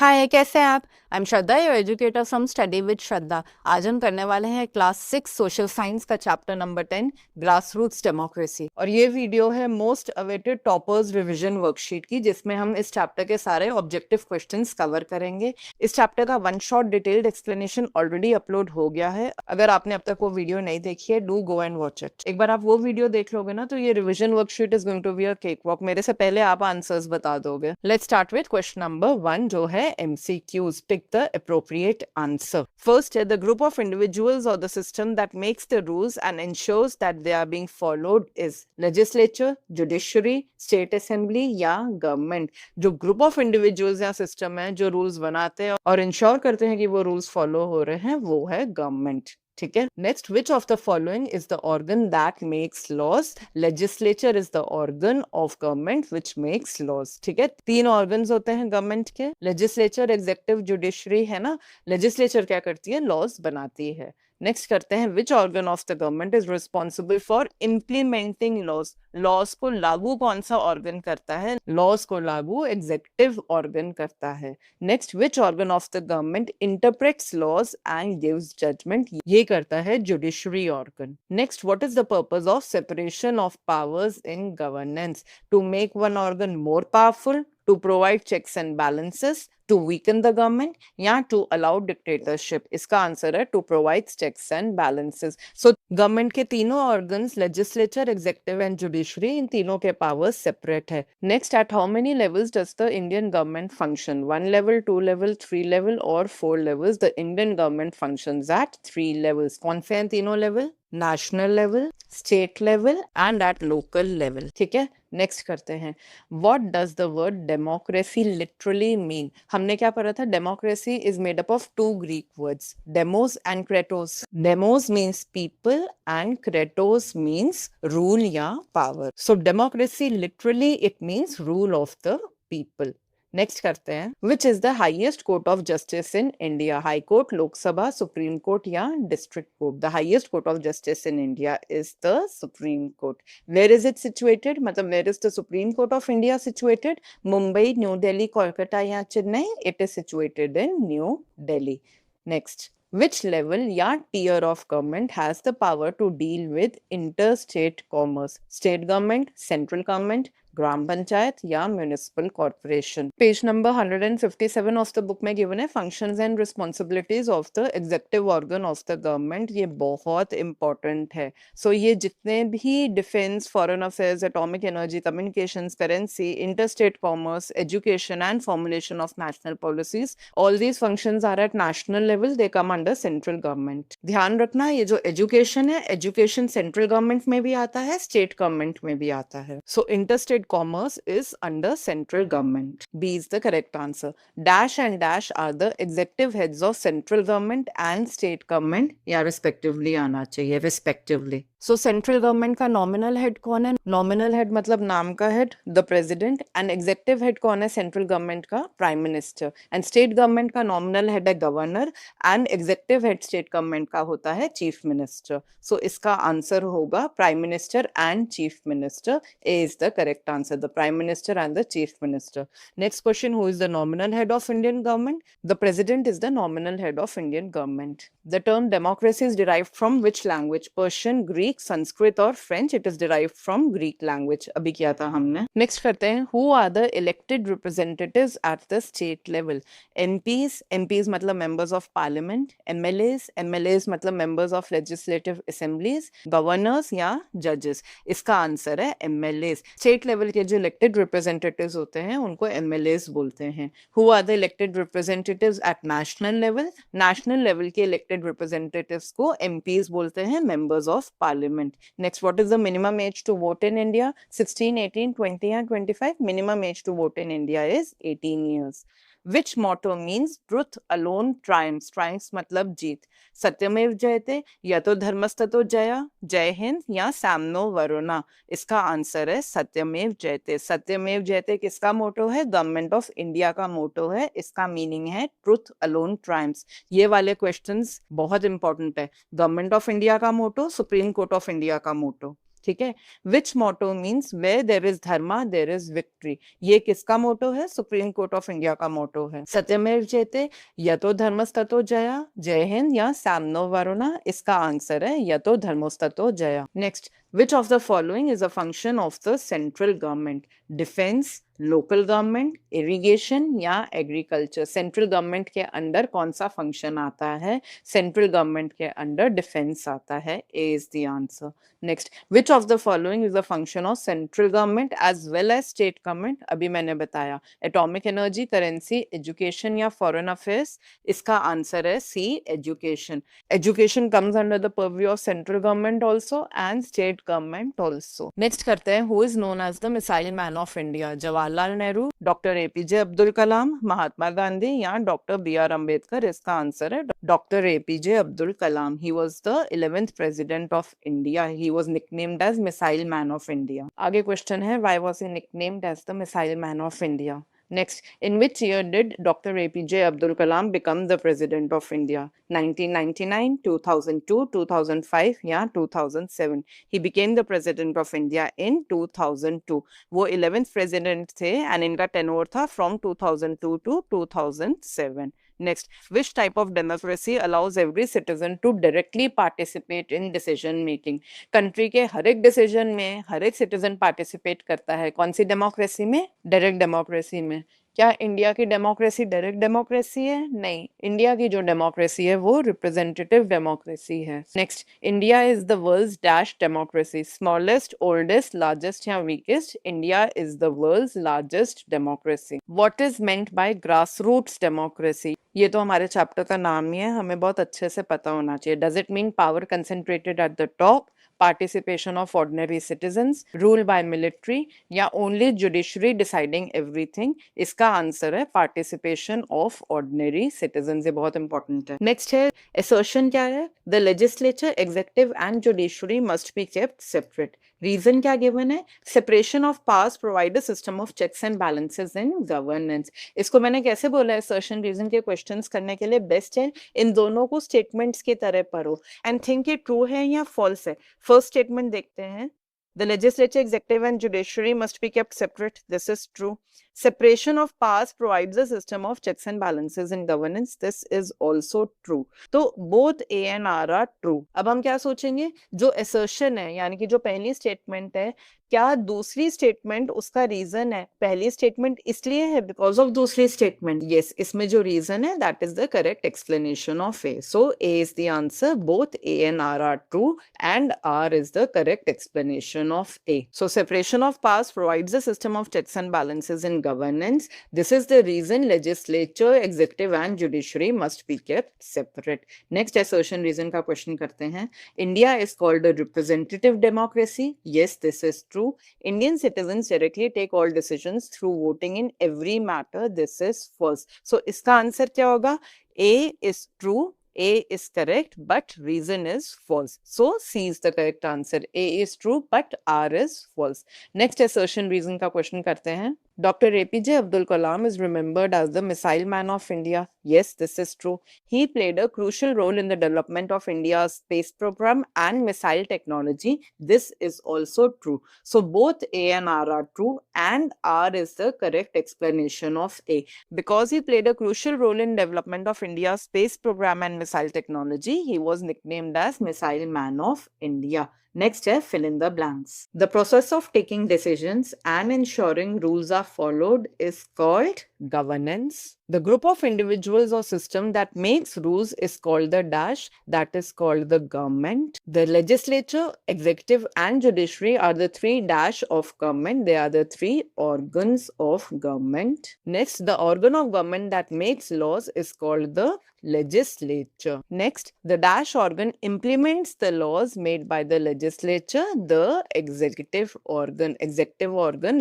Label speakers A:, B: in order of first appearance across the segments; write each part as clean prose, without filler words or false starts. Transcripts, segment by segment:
A: हाय, कैसे हैं आप? I am Shraddha, your educator from study with Shraddha. आज हम करने वाले हैं क्लास 6 सोशल साइंस का chapter number 10 grass roots democracy. और ये वीडियो है most awaited toppers revision worksheet की, जिसमें हम इस चैप्टर के सारे ऑब्जेक्टिव क्वेश्चंस कवर करेंगे। इस चैप्टर का one shot detailed explanation already upload हो गया है। अगर आपने अब तक वो वीडियो नहीं देखी है, do go and watch it. एक बार आप वो वीडियो देख लोगे ना, तो ये revision worksheet is going to be a cakewalk. मेरे से पहले आप आंसर्स बता दोगे। Let's start with question number 1, जो है MCQs. Pick the appropriate answer. First, the group of individuals or the system that makes the rules and ensures that they are being followed is legislature, judiciary, state assembly या government. जो group of individuals या system है जो rules बनाते हैं और ensure करते हैं कि वो rules follow हो रहे हैं, वो है government. ठीक है। Next, which of the following is the organ that makes laws? Legislature is the organ of government which makes laws. ठीक है, 3 ऑर्गन्स होते हैं गवर्नमेंट के, लेजिस्लेचर, एग्जीक्यूटिव, जुडिशरी, है ना। लेजिस्लेचर क्या करती है? लॉज बनाती है। नेक्स्ट करते हैं, which organ of the government is responsible for implementing laws? Laws को लागू कौन सा ऑर्गन करता है? लॉज को लागू एग्जीक्यूटिव ऑर्गन करता है। Next, which organ of the government interprets laws and gives judgement? ये करता है judiciary organ. Next, what is the purpose of separation of powers in governance? To make one organ more powerful, to provide checks and balances, to weaken the government या to allow dictatorship? इसका answer है to provide checks and balances. So government के तीनों organs, legislature, executive and judiciary, इन तीनों के powers separate है। Next, at how many levels does the Indian government function? 1 level, 2 level, 3 level और 4 levels? The Indian government functions at 3 levels. कौन से हैं तीनों level? National level, state level and at local level. ठीक है, next करते हैं, what does the word democracy literally mean? हमने क्या पढ़ा था? Democracy is made up of 2 Greek words, demos and kratos. Demos means people and kratos means rule या power. So democracy literally it means rule of the people. Next करते हैं, which is the highest court of justice in India? High court, Lok Sabha, supreme court या district court? The highest court of justice in India is the supreme court. Where is it situated? मतलब where is the supreme court of India situated? Mumbai, New Delhi, Kolkata या Chennai? It is situated in New Delhi. Next, which level या tier of government has the power to deal with interstate commerce? State government, central government, gram panchayat या municipal corporation? Page number 157 of the book में given है functions and responsibilities of the executive organ of the government. ये बहुत important है। सो ये जितने भी defence, foreign affairs, atomic energy, communications, currency, interstate commerce, education and formulation of national policies, all these functions are at national level, they come under central government. ध्यान रखना, ये जो एजुकेशन है, एजुकेशन सेंट्रल गवर्नमेंट में भी आता है, state government में भी आता है। सो interstate commerce is under central government. B is the correct answer. Dash and dash are the executive heads of central government and state government या respectively आना चाहिए, respectively. So central government का nominal head कौन है? Nominal head मतलब नाम का head, the president, and executive head कौन है central government का? prime minister. And state government का nominal head है governor, and executive head state government का होता है chief minister. So इसका answer होगा prime minister and chief minister. A is the correct answer, the prime minister and the chief minister. Next question, who is the nominal head of Indian government? The president is the nominal head of Indian government. The term democracy is derived from which language? Persian, Greek, Sanskrit और French? It is derived from Greek language. अभी किया था हमने। Next करते हैं, who are the elected representatives at the state level? MPs, MPs मतलब members of parliament, MLAs, MLAs मतलब members of legislative assemblies, governors या जजेस? इसका आंसर है एमएलएज। स्टेट लेवल के जो इलेक्टेड रिप्रेजेंटेटिव्स होते हैं उनको एमएलएज बोलते हैं। Who are the elected representatives at national level? National level के इलेक्टेड रिप्रेजेंटेटिव्स को एमपीज बोलते हैं, members of parliament. Next, what is the minimum age to vote in India? 16, 18, 20 and 25? Minimum age to vote in India is 18 years. Which motto means truth alone triumphs? Triumphs मतलब जीत। सत्यमेव जयते, या तो धर्मस्ततो जया, जय हिंद या सामनो वरुणा? इसका आंसर है सत्यमेव जयते। सत्यमेव जयते किसका मोटो है? गवर्नमेंट ऑफ इंडिया का मोटो है। इसका मीनिंग है ट्रुथ अलोन ट्रायम्फ्स। ये वाले क्वेश्चंस बहुत इंपॉर्टेंट है। गवर्नमेंट ऑफ इंडिया का motto, supreme court of India का मोटो। ठीक है। Which motto means where there is dharma there is victory. ये किसका मोटो है? सुप्रीम कोर्ट ऑफ इंडिया का मोटो है। सत्यमेव जयते, यतो धर्मस्ततो जया, जय हिंद या सामनो वरुणा। इसका आंसर है यतो धर्मस्ततो जया। Next, which of the following is a function of the central government? Defense, local government, irrigation या एग्रीकल्चर। सेंट्रल गवर्नमेंट के अंडर कौन सा फंक्शन आता है? सेंट्रल गवर्नमेंट के अंडर डिफेंस आता है। A is the answer. Next, which of the following is a function of central government as well as state government? अभी मैंने बताया, एटॉमिक एनर्जी, करेंसी, एजुकेशन या फॉरेन अफेयर्स। इसका आंसर है C, education. Education comes under the purview of central government also and state government also. Next करते हैं, who is known as the missile man of India? Jawaharlal Nehru, doctor APJ Abdul Kalam, Mahatma Gandhi या doctor B R Ambedkar. इसका answer है doctor APJ Abdul Kalam. He was the 11th president of India. He was nicknamed as missile man of India. आगे question है, why was he nicknamed as the missile man of India? Next, in which year did Dr. APJ Abdul Kalam become the President of India? 1999, 2002, 2005 या 2007? He became the President of India in 2002. वो 11th President थे and इनका tenure था from 2002 to 2007. Next, which type of democracy allows every citizen to directly participate in decision making? Country के हर एक decision में हर एक citizen participate करता है। कौन सी डेमोक्रेसी में? डायरेक्ट डेमोक्रेसी में। क्या इंडिया की डेमोक्रेसी डायरेक्ट डेमोक्रेसी है? नहीं, इंडिया की जो डेमोक्रेसी है वो रिप्रेजेंटेटिव डेमोक्रेसी है। Next, India is the world's dash democracy? Smallest, oldest, largest या weakest? India is the world's largest democracy. What is meant by grass roots democracy? ये तो हमारे चैप्टर का नाम ही है, हमें बहुत अच्छे से पता होना चाहिए। Does it mean power concentrated at the top, participation of ordinary citizens, rule by military या only judiciary deciding everything? इसका आंसर है participation of ordinary citizens। ये बहुत important है। नेक्स्ट है, assertion क्या है? The legislature, executive and judiciary must be kept separate. Reason क्या गिवन है? Separation of powers provide a system of checks and balances in governance. इसको मैंने कैसे बोला है? असर्शन रीजन के क्वेश्चंस करने के लिए बेस्ट है इन दोनों को स्टेटमेंट्स की तरह पढ़ो एंड थिंक ये ट्रू है या फॉल्स है। फर्स्ट स्टेटमेंट देखते हैं, the legislature, executive and judiciary must be kept separate. This is true. Separation of powers provides a system of checks and balances in governance. This is also true. तो both A and R are true. अब हम क्या सोचेंगे? जो assertion है यानी कि जो पहली स्टेटमेंट है, क्या दूसरी स्टेटमेंट उसका रीजन है? पहली स्टेटमेंट इसलिए है बिकॉज ऑफ दूसरी स्टेटमेंट। यस, इसमें जो रीजन है that is the correct explanation of A. So A is the answer. Both A and R true and R is the correct explanation of A. So separation of powers provides a system of checks and balances in governance. This is the reason legislature, executive and judiciary must be kept separate. Next assertion reason का question करते हैं। India is called a representative democracy. Yes, this is true. Indian citizens directly take all decisions through voting in every matter. This is false. So इसका answer क्या होगा? A is true, A is correct, but reason is false. So C is the correct answer. A is true, but R is false. Next assertion reason का question करते हैं। Dr. APJ Abdul Kalam is remembered as the missile man of India. Yes, this is true. He played a crucial role in the development of India's space program and missile technology. This is also true. So both A and R are true and R is the correct explanation of A. Because he played a crucial role in development of India's space program and missile technology, he was nicknamed as Missile Man of India. Next है fill in the blanks. The process of taking decisions and ensuring rules are followed is called governance. The group of individuals or system that makes rules is called the dash, that is called the government. The legislature, executive and judiciary are the three dash of government. They are the three organs of government. Next, the organ of government that makes laws is called the legislature. Next, the dash organ implements the laws made by the legislature. The executive organ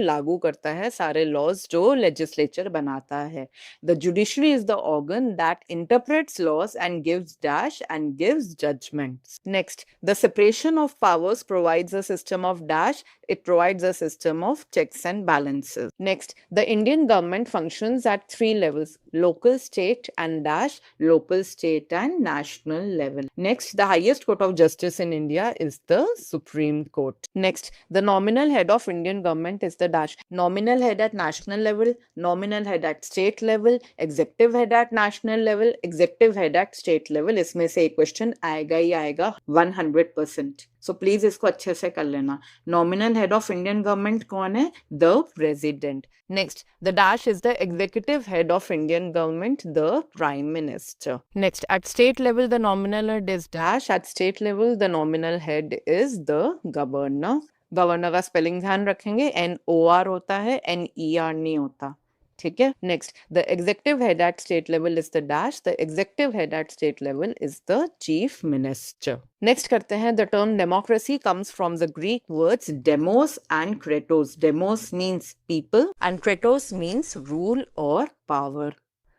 A: लागू करता है सारे laws जो legislature बनाता है. The judiciary is the organ that interprets laws and gives dash and gives judgments. Next, the separation of powers provides a system of dash. It provides a system of checks and balances. Next, the Indian government functions at three levels. local, state and dash, local, state and national level. Next, the highest court of justice in India is the Supreme Court. Next, the nominal head of Indian government is the dash. Nominal head at national level, nominal head at state level, executive head at national level, executive head at state level. इसमें से एक question आएगा ही आएगा 100%. So please इसको अच्छे से कर लेना. Nominal head of Indian government कौन है? The president. Next, the dash is the executive head of Indian government, the prime minister. Next, at state level the nominal head is dash. At state level the nominal head is the governor. Governor का spelling ध्यान रखेंगे, NOR होता है, NER नहीं होता. ठीक है. Next, the executive head at state level is the dash. The executive head at state level is the chief minister. Next करते हैं, the term democracy comes from the Greek words demos and kratos. Demos means people and kratos means rule और power.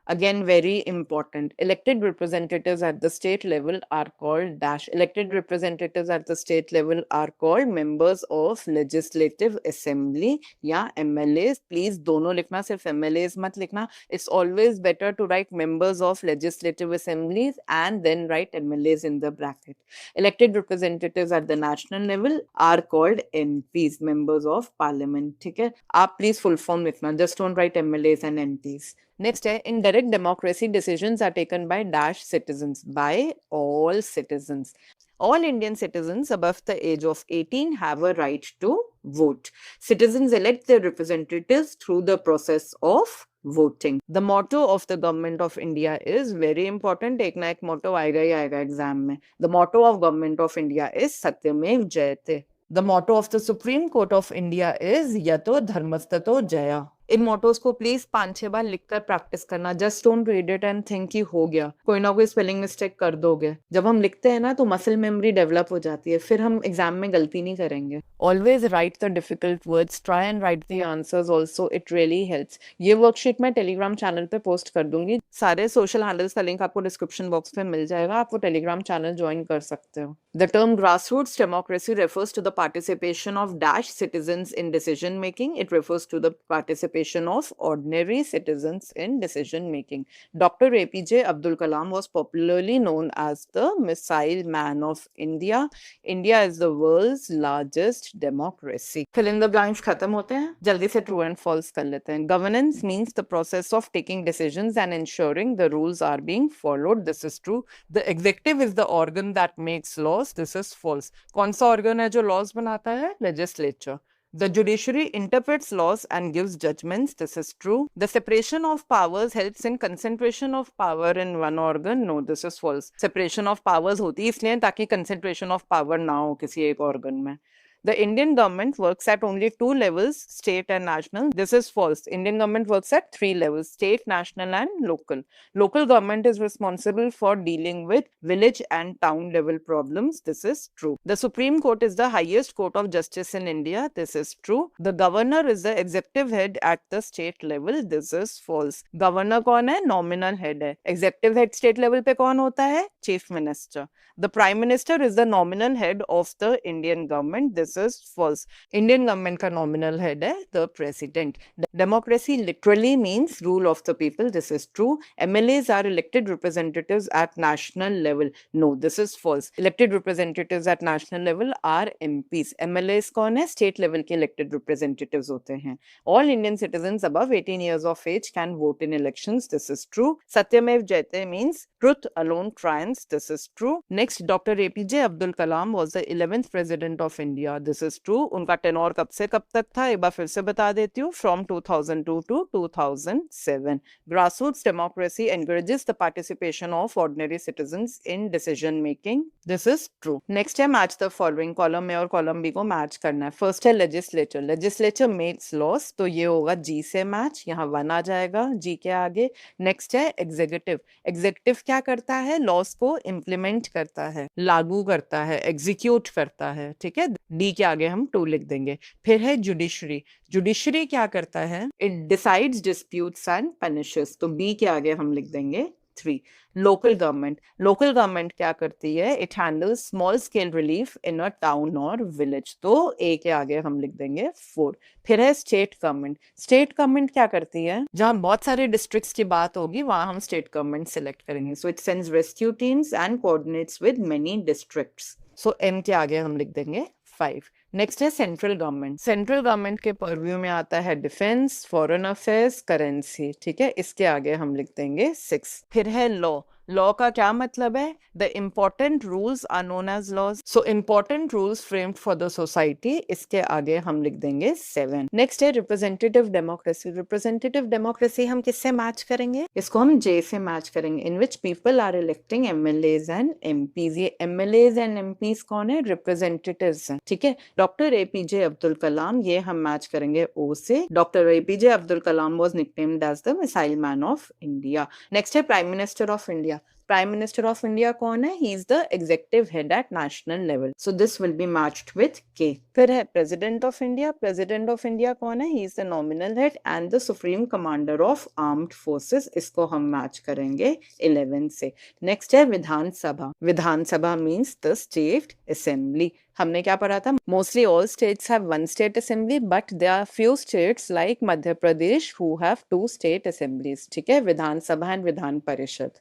A: Again, very important. Elected representatives at the state level are called dash. Elected representatives at the state level are called members of legislative assembly या MLAs. Please दोनों लिखना, सिर्फ MLAs मत लिखना. It's always better to write members of legislative assemblies and then write MLAs in the bracket. Elected representatives at the national level are called MPs, members of parliament. ठीक है. आप please full form लिखना. Just don't write MLAs and MPs. Next है, in direct democracy decisions are taken by dash citizens, by all citizens. All Indian citizens above the age of 18 have a right to vote. Citizens elect their representatives through the process of voting. The motto of the government of India is very important. एक ना एक motto आएगा ही आएगा exam में. The motto of government of India is सत्यमेव जयते. The motto of the Supreme Court of India is यतो धर्मस्ततो जया. इन मोटोज को प्लीज 5-6 बार लिखकर प्रैक्टिस करना. Just don't read it and think कि हो गया. कोई ना कोई स्पेलिंग मिस्टेक कर दोगे. जब हम लिखते हैं ना तो मसल मेमोरी डेवलप हो जाती है, फिर हम एग्जाम में गलती नहीं करेंगे. Always right the difficult words, try and right the answers also, it really helps. ये वर्कशीट मैं टेलीग्राम चैनल पे पोस्ट कर दूंगी. सारे सोशल हैंडल्स का लिंक आपको डिस्क्रिप्शन बॉक्स में मिल जाएगा. आप वो टेलीग्राम चैनल ज्वाइन कर सकते हो. The term grassroots democracy refers to the participation of dash citizens in decision making. It refers to the participation of ordinary citizens in decision making. Dr. APJ Abdul Kalam was popularly known as the missile man of India. India is the world's largest democracy. Fill in the blanks खत्म होते हैं. जल्दी से true and false कर लेते हैं. Governance means the process of taking decisions and ensuring the rules are being followed. This is true. The executive is the organ that makes laws. This is false. कौन सा organ है जो laws बनाता है? Legislature. The judiciary interprets laws and gives judgments. This is true. The separation of powers helps in concentration of power in one organ. No, this is false. Separation of powers होती है इसलिए ताकि concentration of power ना हो किसी एक organ में. The Indian government works at only 2 levels, state and national. This is false. Indian government works at 3 levels, state, national and local. Local government is responsible for dealing with village and town level problems. This is true. The Supreme Court is the highest court of justice in India. This is true. The governor is the executive head at the state level. This is false. Governor कौन है? Nominal head है. Executive head state level पे कौन होता है? Chief Minister. The Prime Minister is the nominal head of the Indian government. This is false. Indian government का nominal head है the President. Democracy literally means rule of the people. This is true. MLAs are elected representatives at national level. No, this is false. Elected representatives at national level are MPs. MLAs कौन है? State level के elected representatives होते हैं. All Indian citizens above 18 years of age can vote in elections. This is true. Satyamev Jayate means truth alone triumphs. This is true. Next, Dr. APJ Abdul Kalam was the 11th president of India. This is true. उनका tenure कब से कब तक था एक बार फिर से बता देती हूँ. From 2002 to 2007. Grassroots democracy encourages the participation of ordinary citizens in decision making. This is true. Next है match the following. Column A और column B को match करना है. First है legislature. Legislature makes laws. तो ये होगा G से match. यहाँ 1 आ जाएगा G के आगे. Next है executive. Executive क्या करता है? Laws को implement करता है, लागू करता है, execute करता है. ठीक है. D के आगे हम 2 लिख देंगे. फिर है जुडिशरी. जुडिशरी क्या करता है? It decides disputes and punishes. तो B के आगे हम लिख देंगे 3. लोकल गवर्नमेंट क्या करती है? It handles small scale relief in a town और विलेज, तो ए के आगे हम लिख देंगे 4. फिर है स्टेट गवर्नमेंट क्या करती है? जहां बहुत सारे डिस्ट्रिक्ट्स की बात होगी वहां हम स्टेट गवर्नमेंट सिलेक्ट करेंगे. So it sends rescue teams and coordinates with many districts. So M के आगे हम लिख देंगे 5. नेक्स्ट है सेंट्रल गवर्नमेंट के परव्यू में आता है डिफेंस, फॉरेन अफेयर्स, करेंसी. ठीक है, इसके आगे हम लिख देंगे 6. फिर है लॉ का क्या मतलब है? The important rules are known as laws. So important rules framed for the society, इसके आगे हम लिख देंगे 7. नेक्स्ट है रिप्रेजेंटेटिव डेमोक्रेसी हम किससे मैच करेंगे? इसको हम जे से मैच करेंगे. In which people are electing MLAs and MPs. ये एमएलएज एंड एमपीज कौन है? रिप्रेजेंटेटिव्स हैं. ठीक है, डॉक्टर एपीजे अब्दुल कलाम, ये हम मैच करेंगे ओ से. Doctor APJ Abdul Kalam was nicknamed as the missile man of India. Next है प्राइम मिनिस्टर ऑफ इंडिया कौन है? He is the executive head at national level, so this will be matched with के. फिर है president of India कौन है? He is the nominal head and the supreme commander of armed forces, इसको हम match करेंगे 11 से. नेक्स्ट है विधानसभा मीन्स द स्टेट असेंबली. हमने क्या पढ़ा था? Mostly all states have one state assembly, but there are few states like Madhya Pradesh who have 2 state assemblies. ठीक है, विधानसभा एंड विधान परिषद.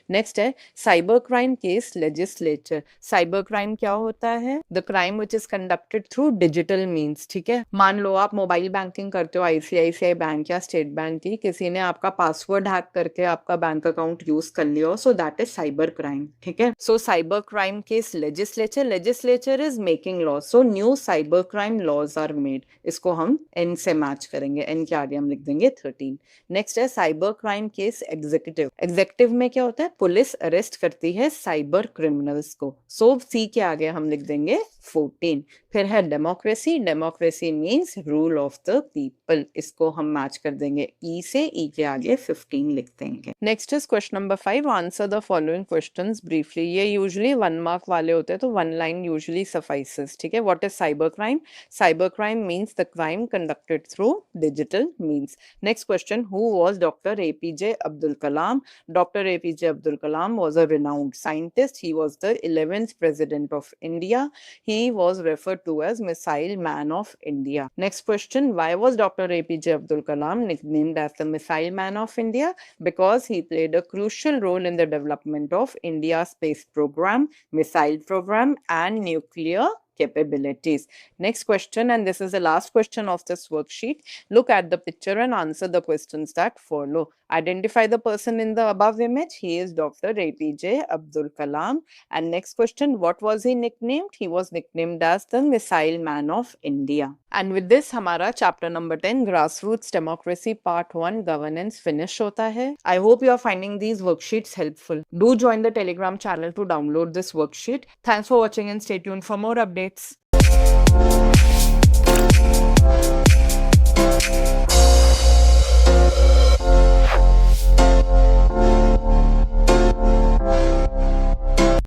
A: नेक्स्ट है cyber crime case legislature. Cyber crime क्या होता है? The crime which is conducted through digital means. ठीक है, मान लो आप मोबाइल बैंकिंग करते हो आईसीआईसीआई बैंक या स्टेट बैंक की, किसी ने आपका पासवर्ड हैक करके आपका बैंक अकाउंट यूज कर लिया, so that is cyber crime. ठीक है, so cyber crime case legislature is making laws, so new cyber crime laws are made. इसको हम एन से मैच करेंगे. एन के आगे हम लिख देंगे 13. नेक्स्ट है साइबर क्राइम केस एग्जीक्यूटिव में क्या होता है? पुलिस अरेस्ट करती है साइबर क्रिमिनल्स को, सो सी के आगे हम लिख देंगे 14. फिर है democracy means rule of the people, इसको हम मैच कर देंगे ई से. ई के आगे 15 लिख देंगे. Next is question number 5. Answer the following questions briefly. ये यूजुअली 1 मार्क वाले होते हैं, तो 1 लाइन यूजुअली सफाइसेस. ठीक है, what is cyber crime means the crime conducted through digital means. Next question, who was doctor APJ Abdul Kalam? Dr. APJ Abdul Kalam was a renowned scientist. He was the 11th president of India. He was referred to as Missile Man of India. Next question, why was Dr. APJ Abdul Kalam nicknamed as the Missile Man of India? Because he played a crucial role in the development of India's space program, missile program, and nuclear capabilities. Next question, and this is the last question of this worksheet. Look at the picture and answer the questions that follow. Identify the person in the above image. He is Dr. APJ Abdul Kalam. And next question, what was he nicknamed? He was nicknamed as the Missile Man of India. And with this, हमारा chapter number 10 Grassroots Democracy Part 1 Governance finish होता है. I hope you are finding these worksheets helpful. Do join the Telegram channel to download this worksheet. Thanks for watching and stay tuned for more updates.